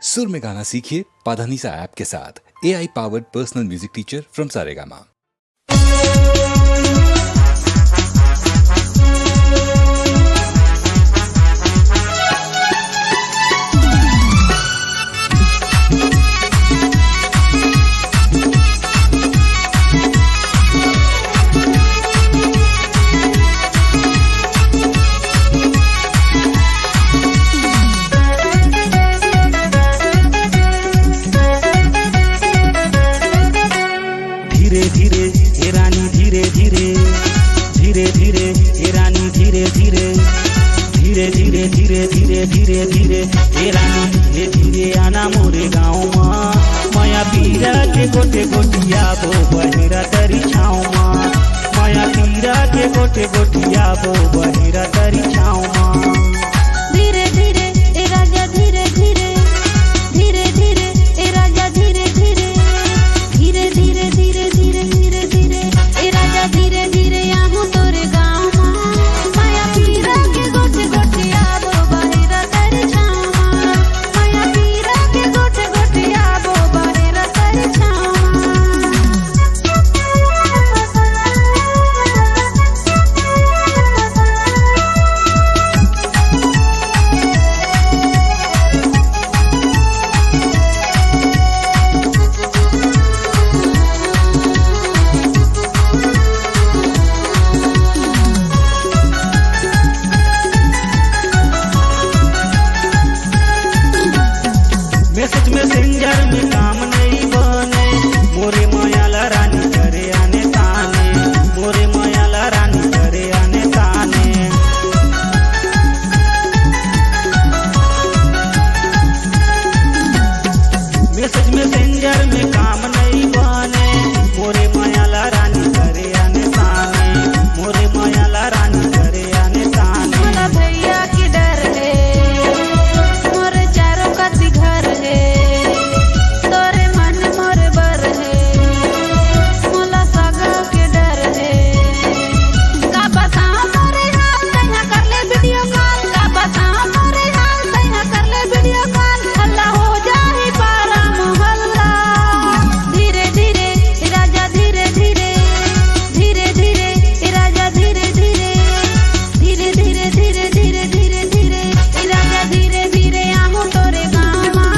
सुर में गाना सीखिए पाधानीसा ऐप के साथ। AI powered personal music teacher from Saregama. धीरे धीरे हे रानी धीरे धीरे धीरे धीरे हे रानी धीरे धीरे धीरे धीरे धीरे धीरे धीरे धीरे हे रानी धीरे धीरे आना मोरे गाँव माँ माया पीरा के गोटे गोटिया बो बहेरा तरी छाँव माँ माया पीरा के गोटे गोटिया बो बहेरा तरी छाँव माँ। धीरे धीरे ए राजा धीरे धीरे धीरे धीरे ए राजा धीरे धीरे धीरे धीरे धीरे धीरे धीरे धीरे ए राजा धीरे धीरे आहूँ तोरे गाँव माँ माया पीरा के गोटे गोटे आबो बहेरा तरी छाँव माँ माया पीरा के गोटे गोटे आबो बहेरा तरी छाँव मैसेज मैसेंजर में काम नहीं बने मोरे मायाला रानी करे आने ताने मोरे मायाला रानी करे आने ताने। मैसेज मैसेंजर में काम नहीं बने मोरे मायाला रानी करे आने ताने मोरे मायाला रानी करे आने ताने। मोला भैया की डर है मोरे चारों कति घर है तोरे मन मोरे बर है मोला सगा के डर है का बताऊं मोरे हाल तैया कर ले वीडियो कॉल का बताऊं मोरे हाल तैया कर ले वीडियो कॉल हल्ला हो जाए पारा मोहल्ला। धीरे धीरे राजा धीरे धीरे धीरे धीरे राजा धीरे धीरे धीरे धीरे धीरे धीरे धीरे धीरे राजा धीरे धीरे आहूँ तोरे गाँव माँ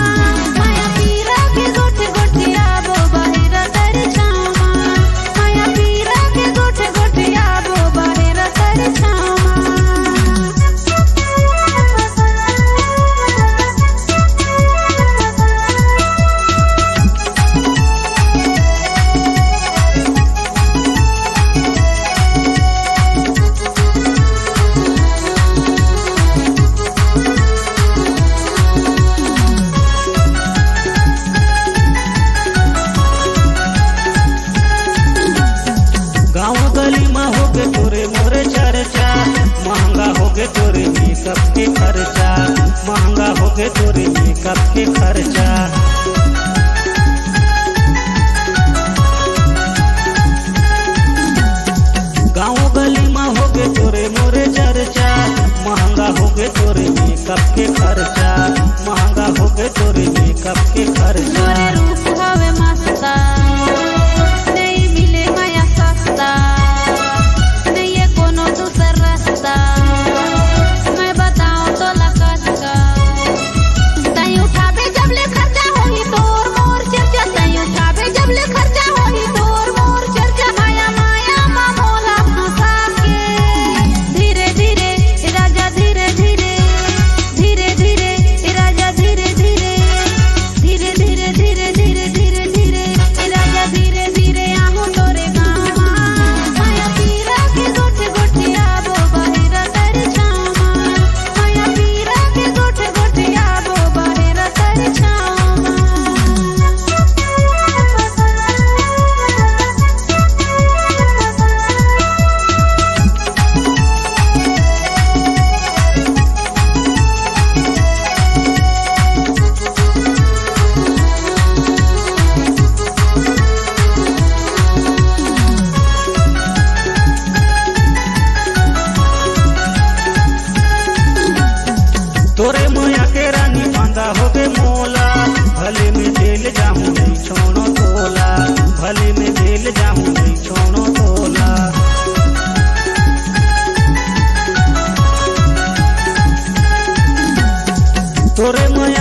माया पीरा के गोटे गोटे आबो बहेरा तरी छाँव माँ माया पीरा के गोटे गोटे आबो बहेरा तरी छाँव गाँव गली में होगे तोरे मोरे चर्चा महंगा होगे तोरे मेकअप के खर्चा महंगा होगे तोरे मेकअप के खर्चा। गाँव गली में होगे तोरे मोरे चर्चा महंगा होगे तोरे मेकअप के खर्चा महंगा होगे तोरे मेकअप के खर्चा। मोरे रूप हवे मस्ता नहीं मिले माया सस्ता नहीं है कोनो दूसर रास्ता मैं बताऊं तो लकस्ता तई उठाबे जब ले खर्चा होई तोर मोर चर्चा तई उठाबे जब ले खर्चा होई तोर मोर चर्चा माया माया मामोला फंसा के धीरे धीरे राजा धीरे धीरे धीरे धीरे राजा धीरे धीरे धीरे धीरे धीरे धीरे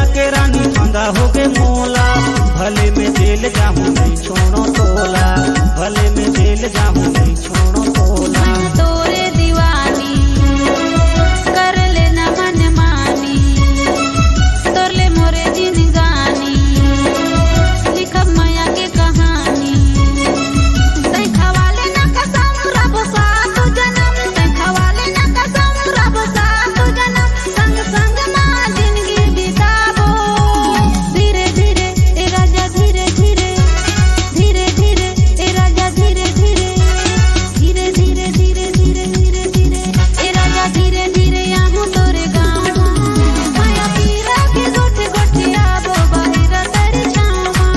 मया के रानी फंदा हो के मोला, भले में जेल जाऊं नहीं छोड़ो तोला, भले में जेल जाऊं नहीं छोड़ो तोला। मैं तोरे दीवानी कर लेना मन मानी, तोरले मोरे जिंदगानी लिखब माया के कहानी। तै खवाले ना कसम रब साथ जन्म, तै खवाले ना कसम रब साथ जन्म, संग संग माँ जिंदगी बिताबो। धीरे धीरे ए राजा धीरे धीरे, धीरे धीरे ए राजा धीरे धीरे, धीरे धीरे धीरे धीरे धीरे धीरे ए राजा धीरे धीरे आऊं तोरे गाँव। माया पीरा के गोठे गोठे आबो बाहिरा तेरे छावा,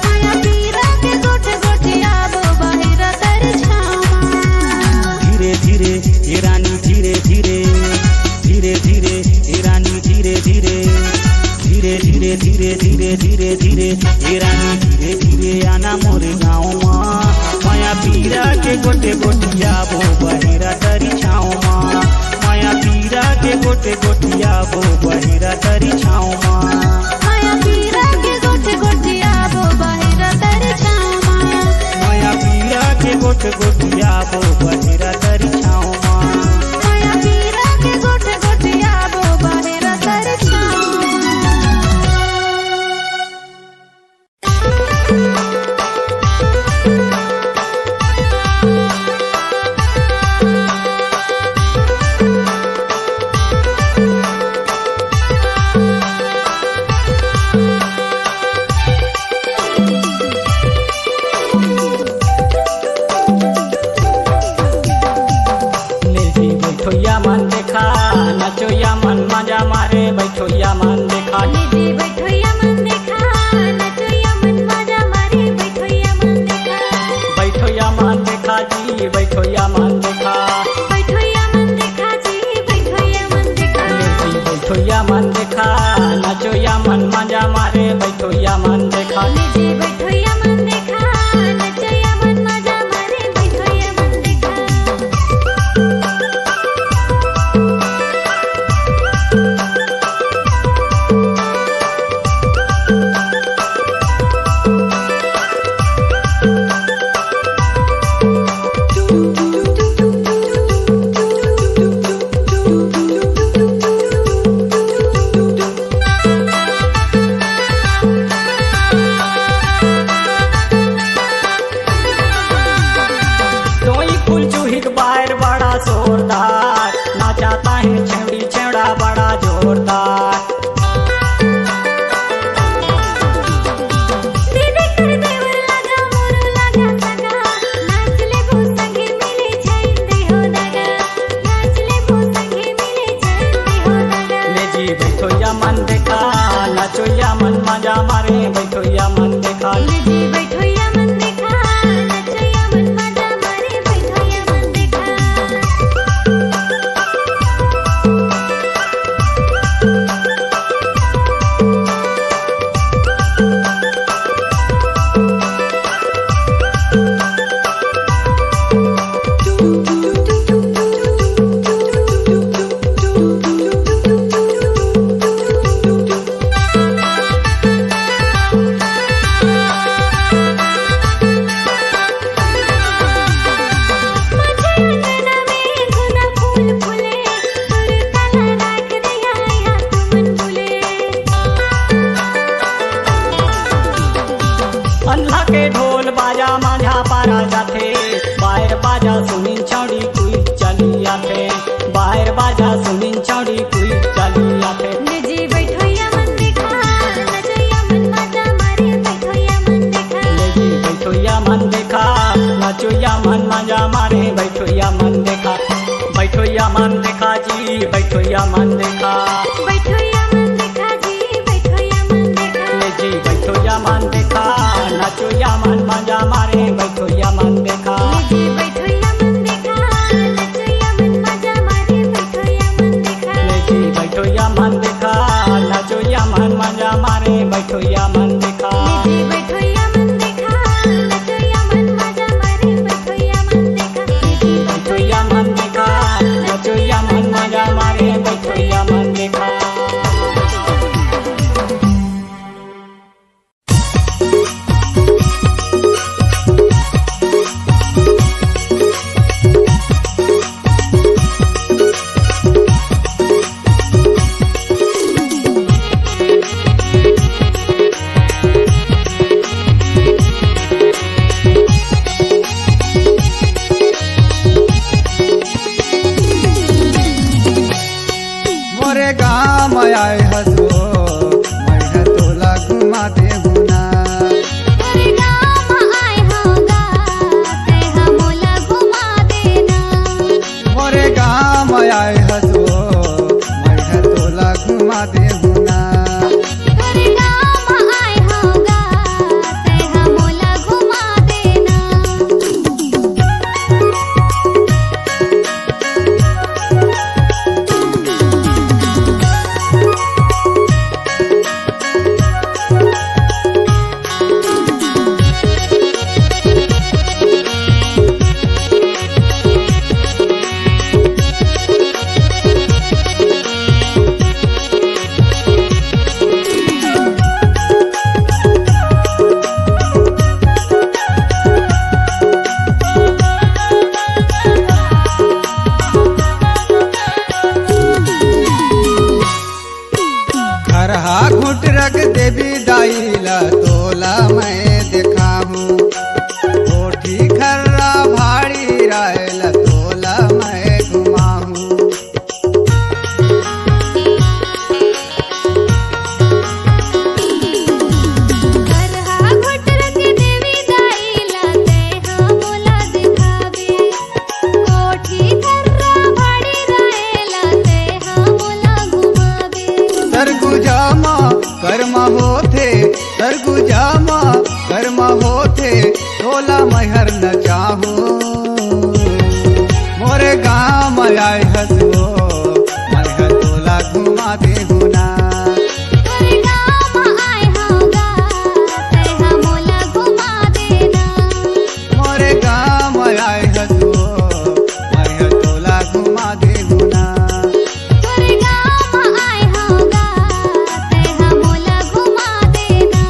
माया पीरा के गोठे गोठे आबो बाहिरा तेरे छावा। धीरे धीरे ए रानी धीरे धीरे, धीरे धीरे ए रानी धीरे धीरे, धीरे धीरे धीरे धीरे धीरे धीरे ए रानी धीरे धीरे आना मोरे गाँव माँ। माया पीरा के गोटे गोटिया बो बहिरा तरी छाँव माँ, माया पीरा के गोटे गोटिया बो बहिरा तरी छाँव माँ। माया पीरा के गोठे गोठे आबो बाहिरा तेरे छावा, माया पीरा के गोटे गोटिया बो बहिरा तरी छाँव माँ। माया पीरा के गोठे गोठे आबो बाहिरा तेरे छावा। लेजी बैठोया मन देखा, नचोया मन मजा मारे बैठोया मन देखा। लीजी बैठोया मन देखा, नचोया मन मजा मारे बैठोया मन देखा। बैठोया मन देखा जी बैठोया मन देखा, बैठोया मन देखा जी बैठोया मन देखा। लेजी बैठोया मन देखा, नचोया मन मजा मारे बैठोया मन देखा। लीजी बैठोया मन देखा, नचोया मन मजा मारे बैठोया मन देखा। तोई फूल चूहिक बाहर बड़ा जोरदार, नाचाता है छेड़ी छेड़ा बड़ा जोरदार। दीदी कर देवर लागा मोर लागा सगा, नाच ले भू संगे मिले छंदे हो दगा, नाच ले भू संगे मिले छंदे हो दगा। लेजी बैठोया मन देखा, नचोया मन मजा मारे बैठोया मन देखा। लीजी बैठोया मन देखा, नचोया मन मजा मारे बैठोया मन देखा। अल्लाह के ढोल बाजा माझा पारा जाथे, बाहर बाजा सुनिन छौड़ी कुई चली आथे, बाहर बाजा सुनिन छौड़ी कुई चली आथे। लीजी बैठोया मन देखा, नचोया मन मजा मारे बैठोया मन देखा। लेजी बैठोया मन देखा, नचोया मन मजा मारे बैठोया मन देखा। बैठोया मन देखा जी बैठोया मन देखा, बैठोया मन देखा जी बैठोया मन देखा। लेजी बैठोया मन देखा, नचोया मन मजा मारे बैठोया मन देखा। लीजी बैठोया मन देखा, नचोया मन मजा मारे बैठोया मन देखा। लेजी बैठोया मन देखा, नचोया मन मजा मारे बैठोया मन देखा। लीजी बैठोया मन देखा, नचोया मन मजा मारे बैठोया मन देखा। लेजी बैठोया मन देखा, नचोया मन मजा मारे बैठोया मन देखा। कर्मा होथे सरगुजामा कर्मा होथे तोला मैहर न चाहू मोरे गाँव में आए हसो मैं तोला घुमा दे गुना तोरे गाँव आए होगा तेहा मोला घुमा देना मोरे गाँव में आए हसो मैं तोला घुमा दे गुना तोरे गाँव आए होगा तेहा मोला घुमा देना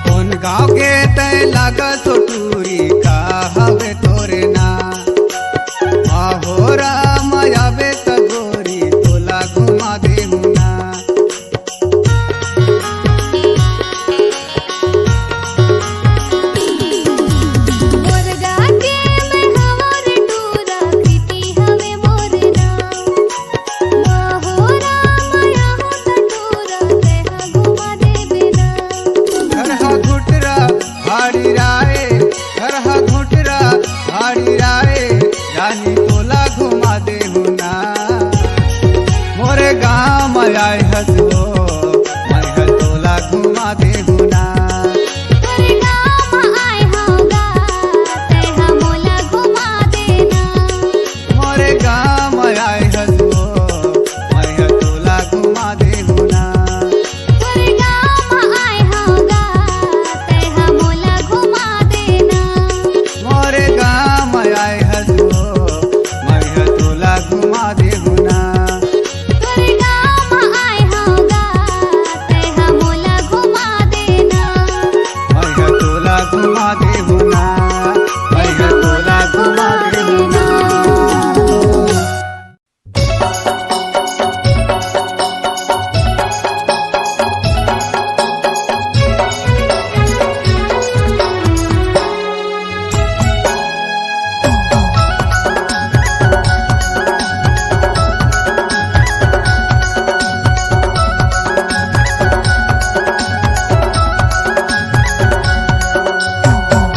कौन गाँव के तय लागत टूरी का हवे तोरे ना आहो राम आवे त गोरी तोला घुमा दे मुना मुर्गा के मैं हवर टूरा प्रीति हवे मोरना मोहरा माया होता टूरा तेहा घुमा देना करहा घुटरा हाड़ी राय करहा घुटरा हाड़ी राय रानी तोला घुमा दे मुना मोरे गाँव में आए हसो मैं तोला घुमा दे मुना तोरे गाँव आए होगा तेहा मोला घुमा देना मोरे गाँव में आए हसो मैं तोला घुमा दे मुना तोरे गाँव आए होगा तेहा मोला घुमा देना मोरे गाँव में आए हसो मैं तोला घुमा दे मुना तोरे गाँव आए होगा तेहा मोला घुमा देना मैं तोला घुमा दे मुना मैं तोला घुमा दे मुना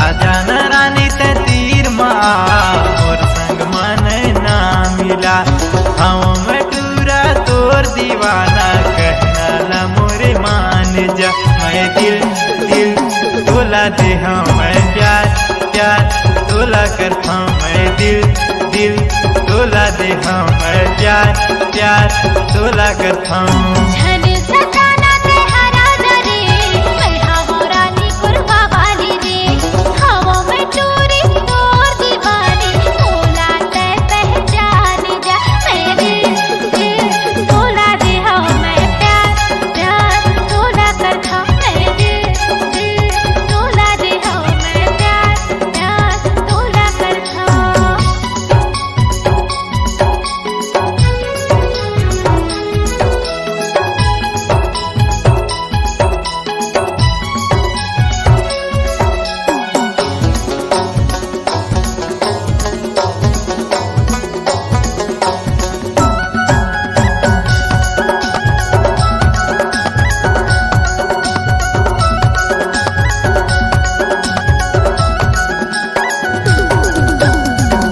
अजान रानी ते तीर मोर संग मन ना मिला हम में टूरा तोर दीवाना कहना न मोरे मान जा मैं दिल दिल तोला दे मैं प्यार प्यार तोला करता मैं दिल दिल तोला दे मैं प्यार प्यार तोला करता झन सताना ते हरा रे मैं हवा रानी कुर्बा वाली रे हवा में चोरी तोर दीवानी मोला ते पहचान जा मैं दिल दिल तोला दे मैं प्यार प्यार तोला करता मैं दिल दिल तोला दे मैं प्यार प्यार तोला करता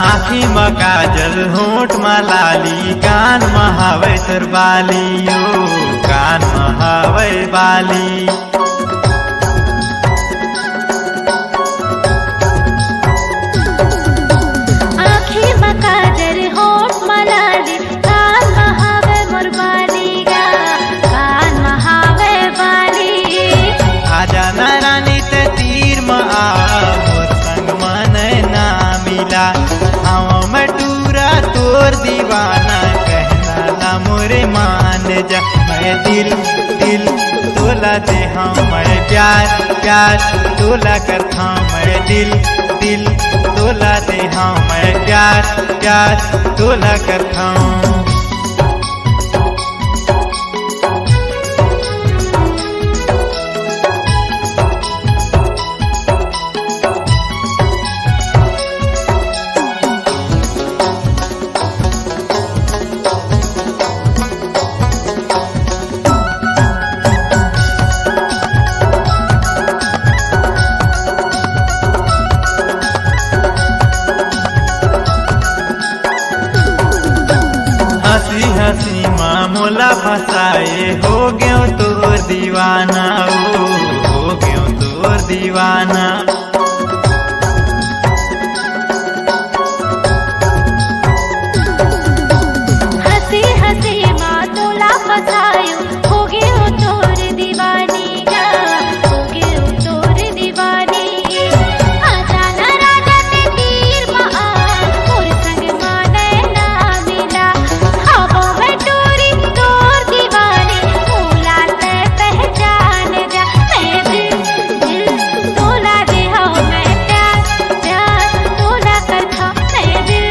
आँखी में काजल होठ में लाली कान में हवे तोर बाली ओ कान में हवे बाली आँखी में काजल होठ में लाली कान में हवे मोर बाली गा कान में हवे बाली आजा न रानी ते तीर में आ मोर संग मन ना मिला हम में टूरा तोर दीवाना कहना ना मोरे मान जा मैं दिल दिल तोला दे मैं प्यार प्यार तोला करता मैं दिल दिल तोला दे हाँ मैं प्यार प्यार तोला करता हूँ। हंसी हंसी मामूला फसाए हो गयो तोर दीवाना हो गयो तोर दीवाना। हंसी हंसी माँ तोला फसायो हो गयो तोर दीवानी जा हो गयो तोर दीवानी। आजा ना राजा ते तीर माँ मोर संग माने ना मिला हवा में टोरी तोर दीवानी भूला ते पहचान जा। मैं दिल तोला दे हाँ मैं प्यार प्यार तोला करता। मैं दिल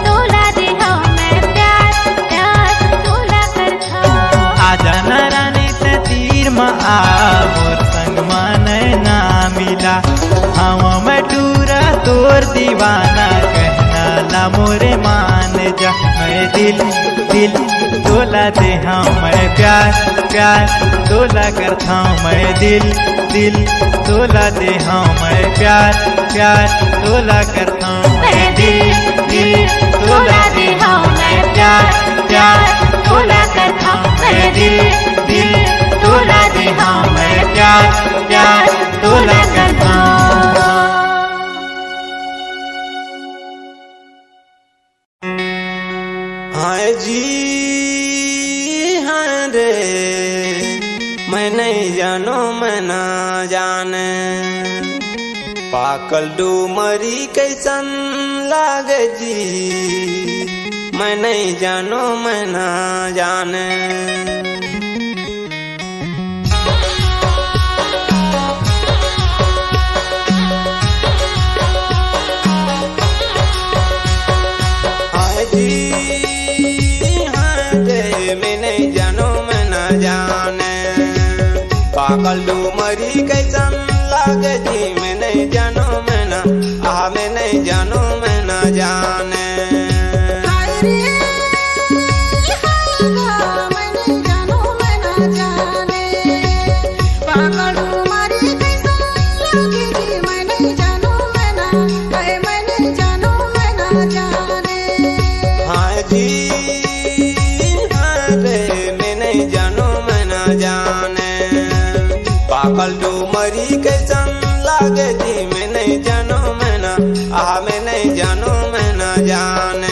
तोला दे हाँ मैं प्यार प्यार तोला करता। आजा न रानी ते तीर माँ मोर संग माने ना मिला हवा में टूरा तोर दीवाना कहना ला मोरे मान जा। मैं दिल तोला दे हाँ मैं प्यार प्यार तोला करता हूँ। मैं दिल तोला दे हाँ मैं प्यार प्यार तोला करता हूँ। मैं दिल तोला दे हाँ मैं प्यार प्यार तोला करता हूँ। मैं दिल तोला दे हाँ मैं प्यार प्यार तोला करता हूँ। हाँ जी हाँ रे मैं नहीं जानो मैं ना जाने पाकल डूमरी कैसन लागे जी मैं नहीं जानो मैं ना जाने। हाँ जी हाँ रे मैं नहीं जानो मैं ना जाने पागल डूमरी कैसन लागे जी मैं नहीं जानो मैं ना मैं नहीं जानो मैं ना जाने। हाँ जी हाँ रे मैं नहीं जानो मैं ना जाने पागल डूमरी कैसन लागे जी मैं नहीं जानो मैं ना मैं नहीं जानो मैं ना जाने।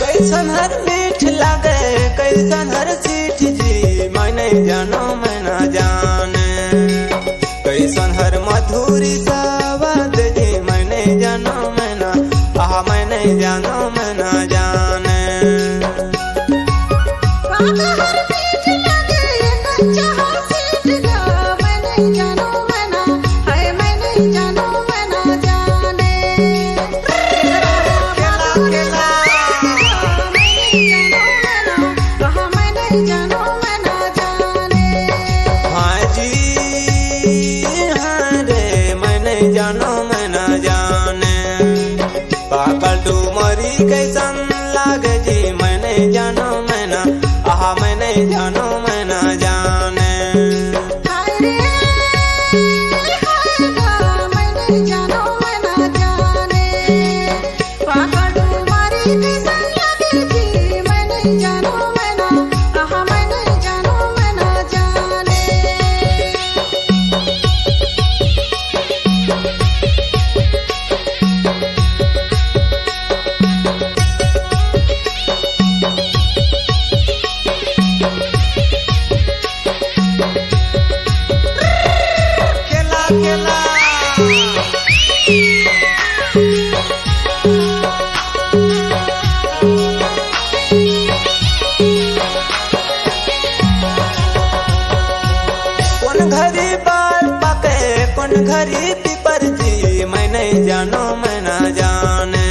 कैसन हर मीठ लागे कैसन हर सीठ जी मैं नहीं जानो मैं ना जाने कैसन हर मधुरी सवाद जी मैं नहीं जानो मैं ना मैं नहीं जानो मैं ना जाने। हाँ जी हाँ रे मैं नहीं जानो मैं ना जाने पागल डूमरी कैसन लागे जी मैं नहीं जानो मैं ना मैं नहीं जानो मैं ना जाने। खेला खेला कौन घरी बाल पके कौन घरी पीपर जी मैं नहीं जानो मैं ना जाने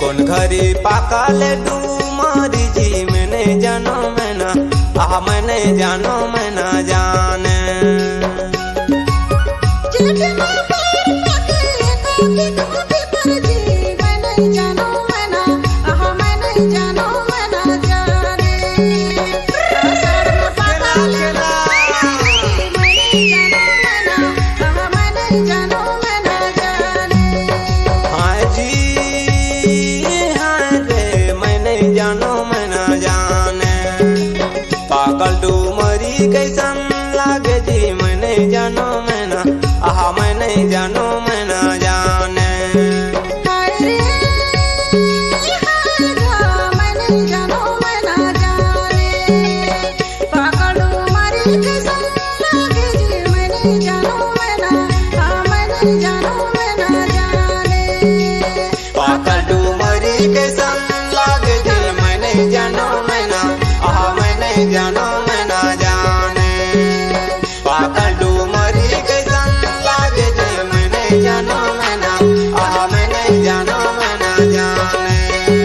कौन घरी पाका ले डूमारी जी मैं नहीं जानो मैं ना मैं नहीं जानो मैं ना जाने हाँ जी हाँ रे मैं नहीं जानो मैं ना जाने पागल डूमरी कैसन लागे जी मैं नहीं जानो मैं ना मैं नहीं जानो मैं ना जाने पागल डूमरी कैसन लागे जी मैं नहीं जानो मैं ना मैं नहीं जानो मैं ना जाने पागल डूमरी कैसन लागे जी मैं नहीं जानो मैं ना मैं नहीं जानो मैं ना जाने पागल डूमरी कैसन लागे जी मैं नहीं जानो मैं ना मैं नहीं जानो मैं ना जाने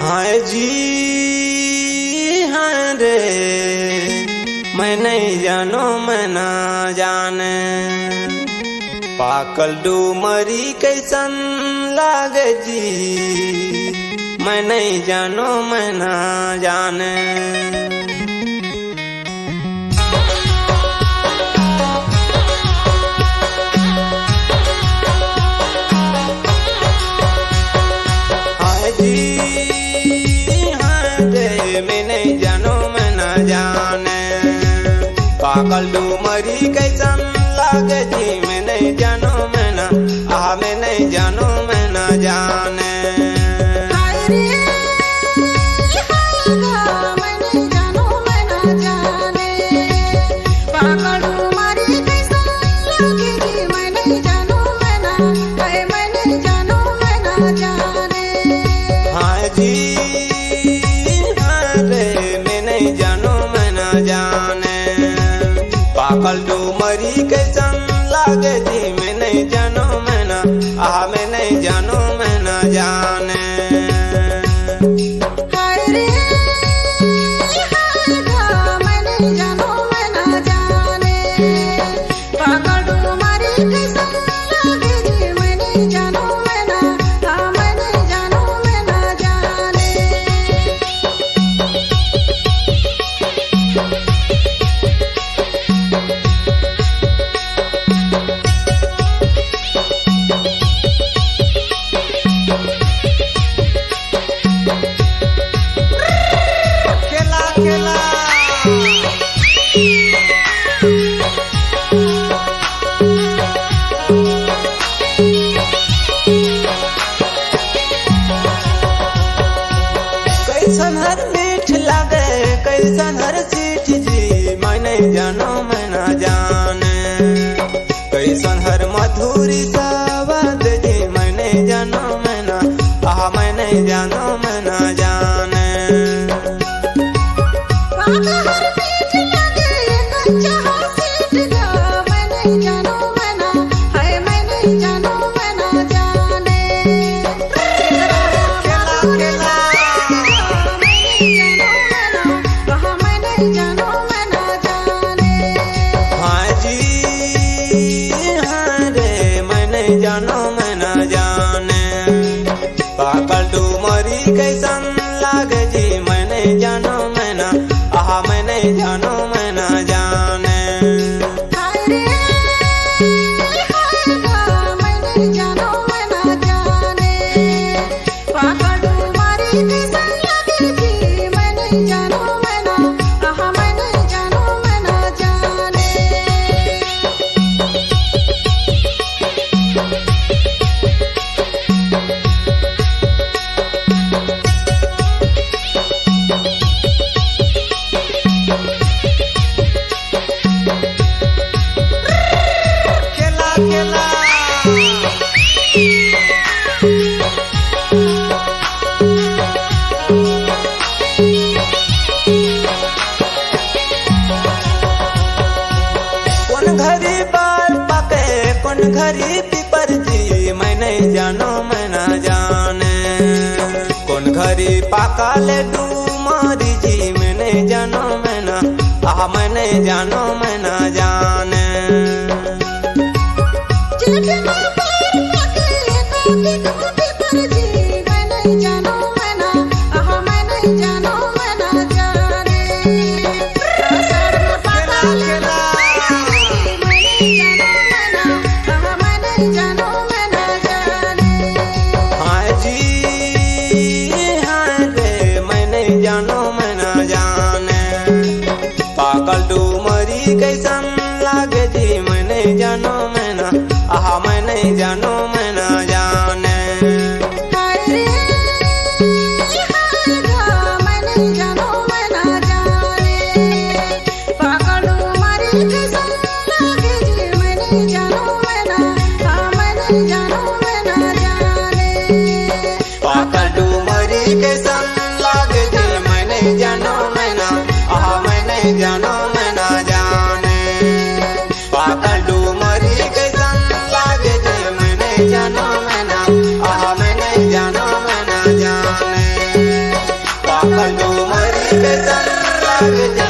हाँ जी हाँ रे मैं नहीं जानो मैं ना जाने पाकल डूमरी कैसन लागे जी मैं नहीं जानो मैं ना जाने हाँ जी मैं नहीं जानो मैं ना जाने पागल डूमरी कैसन लागे जी मैं नहीं जानो मैं ना मैं नहीं जानो मैं ना जाने हाँ जी हाँ रे मैं नहीं जानो मैं ना जाने पागल डूमरी कैसन लागे जी मैं नहीं जानो मैं ना मैं नहीं जानो मैं ना जाने खेला खेला कैसन हर मीठ लागे कैसन हर सीठ जी मैं नहीं जानो मैं ना जाने कैसन हर मधुरी सवाद जी मैं नहीं जानो मैं ना मैं नहीं जानो मैं ना जाने हाँ जी हाँ रे मैं नहीं जानो मैं ना जाने पागल डूमरी कैसन लागे जी मैं नहीं जानो मैं ना मैं नहीं जानो मैं ना जाने कौन घरी पीपर जी मैं नहीं जानो मैं ना जाने, कौन घरी पाका ले डूमारी जी मैं नहीं जानो मैं ना, आह मैं नहीं जानो मैं ना जाने। हाँ जी हाँ रे मैं नहीं जानो मैं ना जाने, पाकल डूमरी कैसन लागे जी मैं नहीं जानो मैं ना, आहा मैं नहीं जानो मैं ना जाने। पाकल डूमरी कैसन लागे जी मैं नहीं जानो मैं ना, आहा मैं नहीं जानो मैं ना जाने, पाकल डूमरी कैसन लागे जी मैं नहीं जानो मैं ना, आहा मैं नहीं जानो मैं ना जाने, पाकल डूमरी कैसन लागे जी